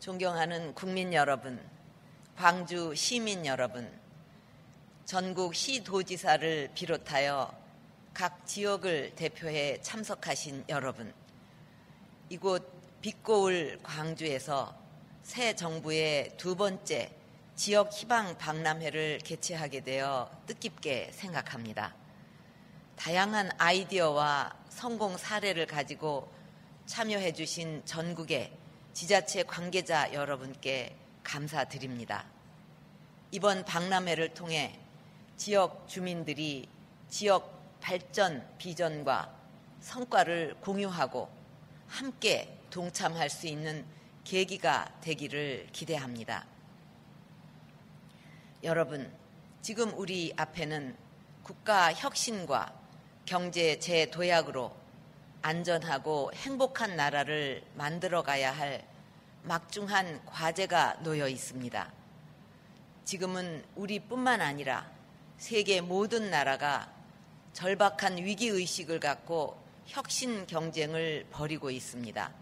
존경하는 국민 여러분, 광주 시민 여러분, 전국 시도지사를 비롯하여 각 지역을 대표해 참석하신 여러분, 이곳 빛고울 광주에서 새 정부의 두 번째 지역 희망 박람회를 개최하게 되어 뜻깊게 생각합니다. 다양한 아이디어와 성공 사례를 가지고 참여해 주신 전국의 지자체 관계자 여러분께 감사드립니다. 이번 박람회를 통해 지역 주민들이 지역 발전 비전과 성과를 공유하고 함께 동참할 수 있는 계기가 되기를 기대합니다. 여러분, 지금 우리 앞에는 국가 혁신과 경제 재도약으로 안전하고 행복한 나라를 만들어가야 할 막중한 과제가 놓여 있습니다. 지금은 우리뿐만 아니라 세계 모든 나라가 절박한 위기의식을 갖고 혁신 경쟁을 벌이고 있습니다.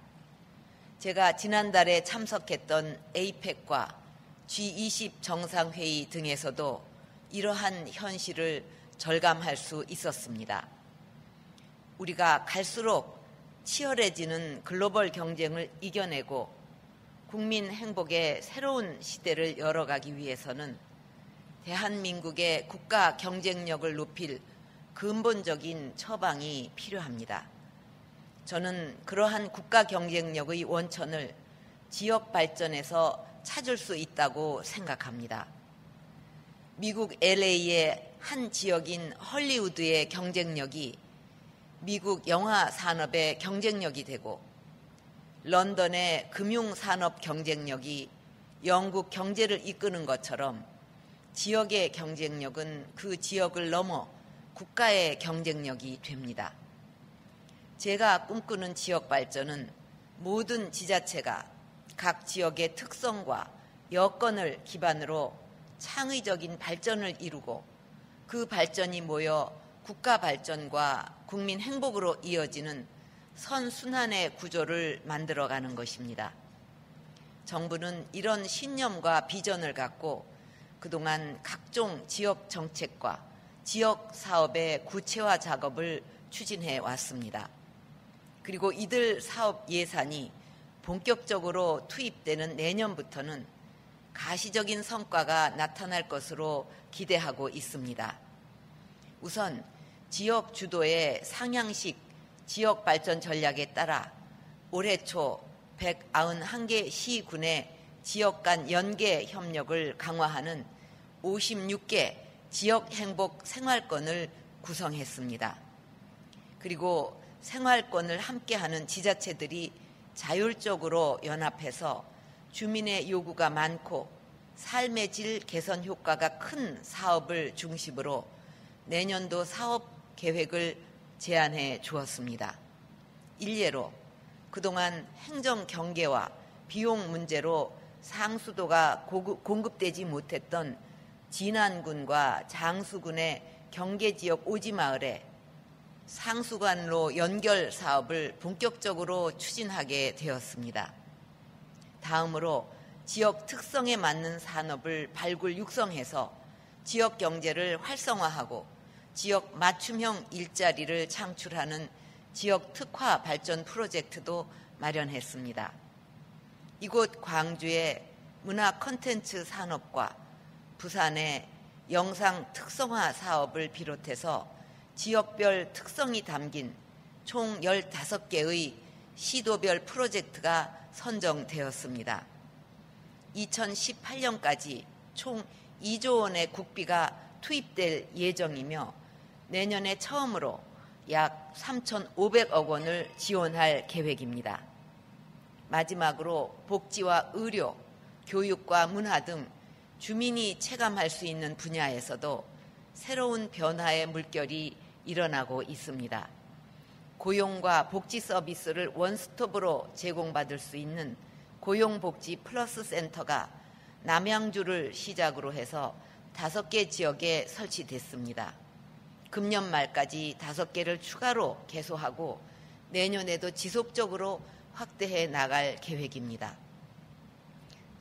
제가 지난달에 참석했던 APEC과 G20 정상회의 등에서도 이러한 현실을 절감할 수 있었습니다. 우리가 갈수록 치열해지는 글로벌 경쟁을 이겨내고 국민 행복의 새로운 시대를 열어가기 위해서는 대한민국의 국가 경쟁력을 높일 근본적인 처방이 필요합니다. 저는 그러한 국가 경쟁력의 원천을 지역 발전에서 찾을 수 있다고 생각합니다. 미국 LA의 한 지역인 헐리우드의 경쟁력이 미국 영화 산업의 경쟁력이 되고 런던의 금융 산업 경쟁력이 영국 경제를 이끄는 것처럼 지역의 경쟁력은 그 지역을 넘어 국가의 경쟁력이 됩니다. 제가 꿈꾸는 지역 발전은 모든 지자체가 각 지역의 특성과 여건을 기반으로 창의적인 발전을 이루고 그 발전이 모여 국가 발전과 국민 행복으로 이어지는 선순환의 구조를 만들어가는 것입니다. 정부는 이런 신념과 비전을 갖고 그동안 각종 지역 정책과 지역 사업의 구체화 작업을 추진해 왔습니다. 그리고 이들 사업 예산이 본격적으로 투입되는 내년부터는 가시적인 성과가 나타날 것으로 기대하고 있습니다. 우선 지역 주도의 상향식 지역 발전 전략에 따라 올해 초 191개 시군의 지역 간 연계 협력을 강화하는 56개 지역 행복 생활권을 구성했습니다. 그리고 생활권을 함께하는 지자체들이 자율적으로 연합해서 주민의 요구가 많고 삶의 질 개선 효과가 큰 사업을 중심으로 내년도 사업 계획을 제안해 주었습니다. 일례로 그동안 행정 경계와 비용 문제로 상수도가 공급되지 못했던 진안군과 장수군의 경계지역 오지마을에 상수관로 연결 사업을 본격적으로 추진하게 되었습니다. 다음으로 지역 특성에 맞는 산업을 발굴 육성해서 지역 경제를 활성화하고 지역 맞춤형 일자리를 창출하는 지역 특화 발전 프로젝트도 마련했습니다. 이곳 광주의 문화 콘텐츠 산업과 부산의 영상 특성화 사업을 비롯해서 지역별 특성이 담긴 총 15개의 시도별 프로젝트가 선정되었습니다. 2018년까지 총 2조 원의 국비가 투입될 예정이며 내년에 처음으로 약 3,500억 원을 지원할 계획입니다. 마지막으로 복지와 의료, 교육과 문화 등 주민이 체감할 수 있는 분야에서도 새로운 변화의 물결이 일어나고 있습니다. 고용과 복지 서비스를 원스톱으로 제공받을 수 있는 고용복지 플러스 센터가 남양주를 시작으로 해서 5개 지역에 설치됐습니다. 금년 말까지 5개를 추가로 개소하고 내년에도 지속적으로 확대해 나갈 계획입니다.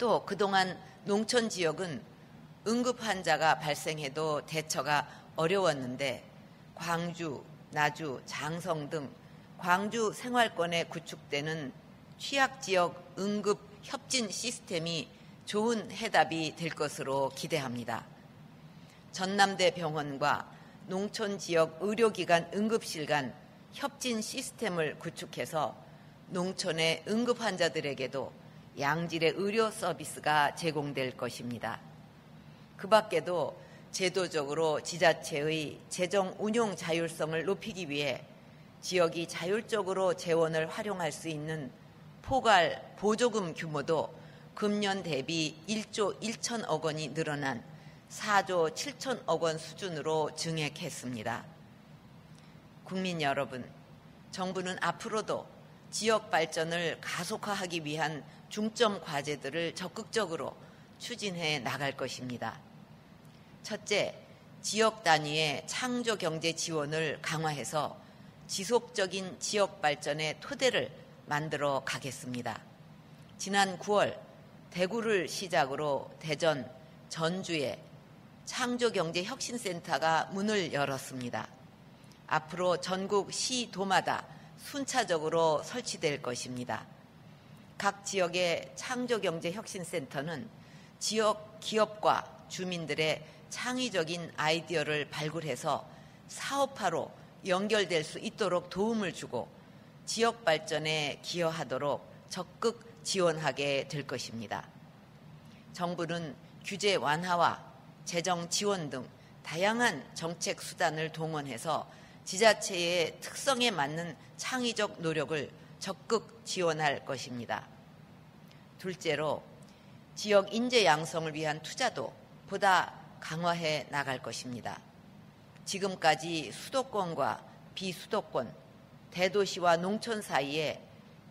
또 그동안 농촌 지역은 응급 환자가 발생해도 대처가 어려웠는데 광주, 나주, 장성 등 광주 생활권에 구축되는 취약지역 응급 협진 시스템이 좋은 해답이 될 것으로 기대합니다. 전남대 병원과 농촌 지역 의료기관 응급실 간 협진 시스템을 구축해서 농촌의 응급 환자들에게도 양질의 의료 서비스가 제공될 것입니다. 그 밖에도 제도적으로 지자체의 재정 운용 자율성을 높이기 위해 지역이 자율적으로 재원을 활용할 수 있는 포괄 보조금 규모도 금년 대비 1조 1천억 원이 늘어난 4조 7천억 원 수준으로 증액했습니다. 국민 여러분, 정부는 앞으로도 지역 발전을 가속화하기 위한 중점 과제들을 적극적으로 추진해 나갈 것입니다. 첫째, 지역 단위의 창조 경제 지원을 강화해서 지속적인 지역 발전의 토대를 만들어 가겠습니다. 지난 9월 대구를 시작으로 대전, 전주에 창조경제혁신센터가 문을 열었습니다. 앞으로 전국 시도마다 순차적으로 설치될 것입니다. 각 지역의 창조경제혁신센터는 지역 기업과 주민들의 창의적인 아이디어를 발굴해서 사업화로 연결될 수 있도록 도움을 주고 지역 발전에 기여하도록 적극 지원하게 될 것입니다. 정부는 규제 완화와 재정 지원 등 다양한 정책 수단을 동원해서 지자체의 특성에 맞는 창의적 노력을 적극 지원할 것입니다. 둘째로 지역 인재 양성을 위한 투자도 보다 강화해 나갈 것입니다. 지금까지 수도권과 비수도권, 대도시와 농촌 사이에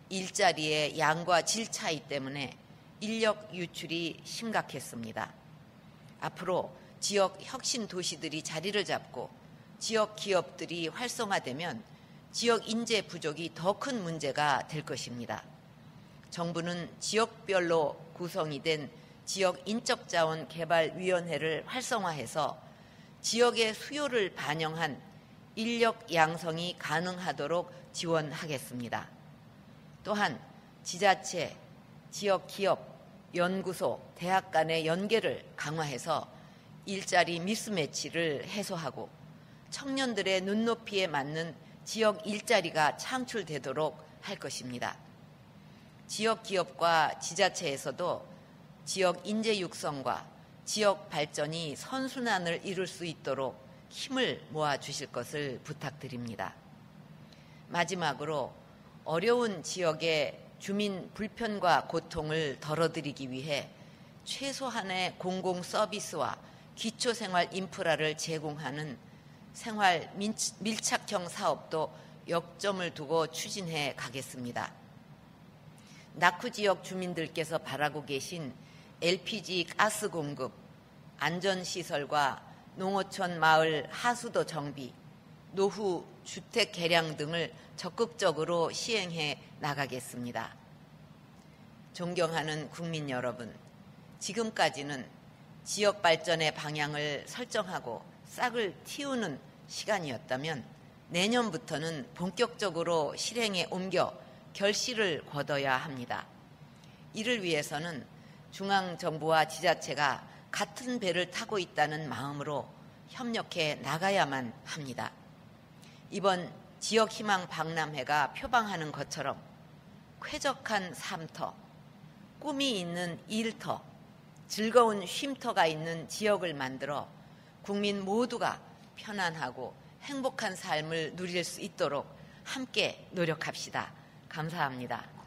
일자리의 양과 질 차이 때문에 인력 유출이 심각했습니다. 앞으로 지역 혁신 도시들이 자리를 잡고 지역 기업들이 활성화되면 지역 인재 부족이 더 큰 문제가 될 것입니다. 정부는 지역별로 구성이 된 지역 인적자원 개발위원회를 활성화해서 지역의 수요를 반영한 인력 양성이 가능하도록 지원하겠습니다. 또한 지자체, 지역 기업, 연구소, 대학 간의 연계를 강화해서 일자리 미스매치를 해소하고 청년들의 눈높이에 맞는 지역 일자리가 창출되도록 할 것입니다. 지역 기업과 지자체에서도 지역 인재 육성과 지역 발전이 선순환을 이룰 수 있도록 힘을 모아 주실 것을 부탁드립니다. 마지막으로 어려운 지역의 주민 불편과 고통을 덜어드리기 위해 최소한의 공공 서비스와 기초생활 인프라를 제공하는 생활 밀착형 사업도 역점을 두고 추진해 가겠습니다. 낙후 지역 주민들께서 바라고 계신 LPG 가스 공급, 안전시설과 농어촌 마을 하수도 정비, 노후 주택 개량 등을 적극적으로 시행해 나가겠습니다. 존경하는 국민 여러분, 지금까지는 지역 발전의 방향을 설정하고 싹을 틔우는 시간이었다면 내년부터는 본격적으로 실행에 옮겨 결실을 거둬야 합니다. 이를 위해서는 중앙정부와 지자체가 같은 배를 타고 있다는 마음으로 협력해 나가야만 합니다. 이번 지역희망 박람회가 표방하는 것처럼 쾌적한 삶터, 꿈이 있는 일터, 즐거운 쉼터가 있는 지역을 만들어 국민 모두가 편안하고 행복한 삶을 누릴 수 있도록 함께 노력합시다. 감사합니다.